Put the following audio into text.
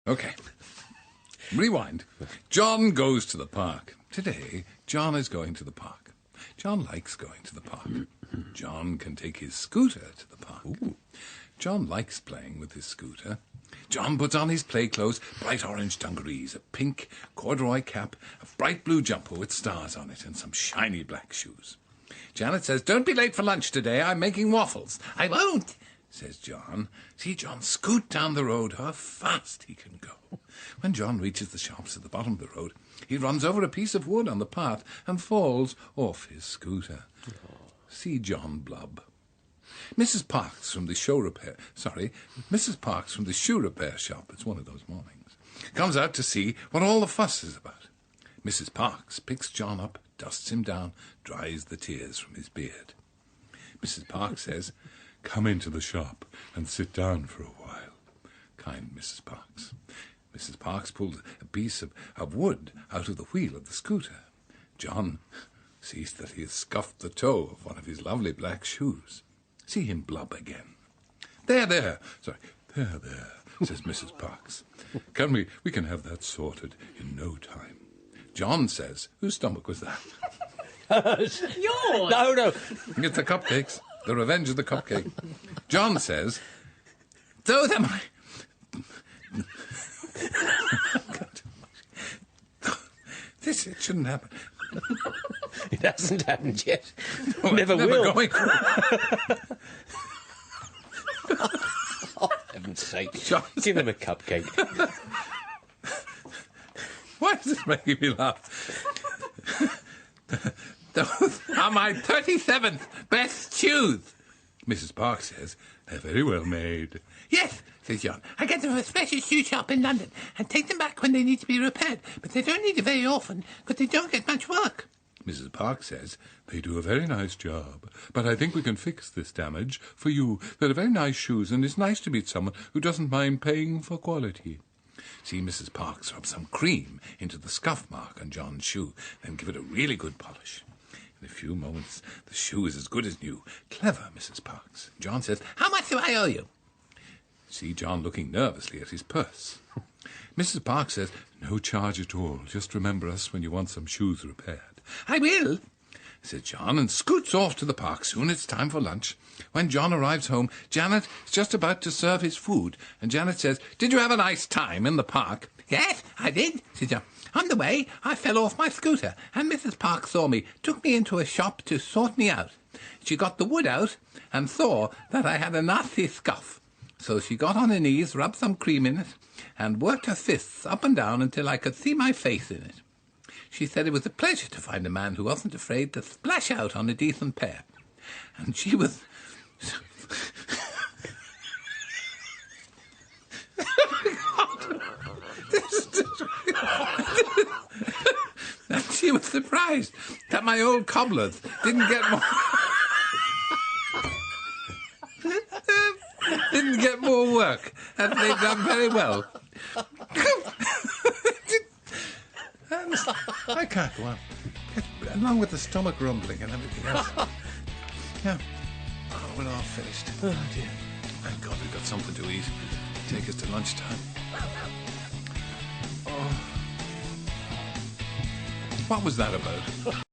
Okay. Rewind. John goes to the park. Today, John is going to the park. John likes going to the park. John can take his scooter to the park. Ooh. John likes playing with his scooter. John puts on his play clothes, bright orange dungarees, a pink corduroy cap, a bright blue jumper with stars on it, and some shiny black shoes. Janet says, "Don't be late for lunch today. I'm making waffles." "I won't," says John. See John scoot down the road, how fast he can go. When John reaches the shops at the bottom of the road, he runs over a piece of wood on the path and falls off his scooter. See John blub. Mrs. Parks from the shoe repair shop, it's one of those mornings, comes out to see what all the fuss is about. Mrs. Parks picks John up, dusts him down, dries the tears from his beard. Mrs. Parks says, "Come into the shop and sit down for a while." Kind Mrs. Parks. Mrs. Parks pulled a piece of wood out of the wheel of the scooter. John sees that he has scuffed the toe of one of his lovely black shoes. See him blub again. There, says Mrs. Parks. We can have that sorted in no time. John says, "Whose stomach was that?" Yours! No. It's the cupcakes. The revenge of the cupcake. John says, "Those are my..." It shouldn't happen. It hasn't happened yet. No, Never will. Going. Oh, heaven's sake. John Give him a cupcake. Why is this making me laugh? "Those are my 37th best shoes." Mrs. Parks says, "They're very well made." "Yes," says John. "I get them from a special shoe shop in London and take them back when they need to be repaired, but they don't need it very often because they don't get much work." Mrs. Parks says, "They do a very nice job, but I think we can fix this damage for you. They're very nice shoes, and it's nice to meet someone who doesn't mind paying for quality." See Mrs. Parks rub some cream into the scuff mark on John's shoe, then give it a really good polish. In a few moments, the shoe is as good as new. Clever Mrs. Parks. John says, "How much do I owe you?" See John looking nervously at his purse. Mrs. Parks says, "No charge at all. Just remember us when you want some shoes repaired." "I will," says John, and scoots off to the park. Soon it's time for lunch. When John arrives home, Janet is just about to serve his food, and Janet says, "Did you have a nice time in the park?" "Yes, I did," says John. "On the way, I fell off my scooter, and Mrs. Parks saw me, took me into a shop to sort me out. She got the wood out and saw that I had a nasty scuff. So she got on her knees, rubbed some cream in it, and worked her fists up and down until I could see my face in it. She said it was a pleasure to find a man who wasn't afraid to splash out on a decent pair. And she was..." And she was surprised that my old cobblers didn't get more work, and they've done very well. And I can't go on. Along with the stomach rumbling and everything else. Yeah. Oh, we're all finished. Oh, dear. Thank God we've got something to eat. Take us to lunchtime. Oh. What was that about?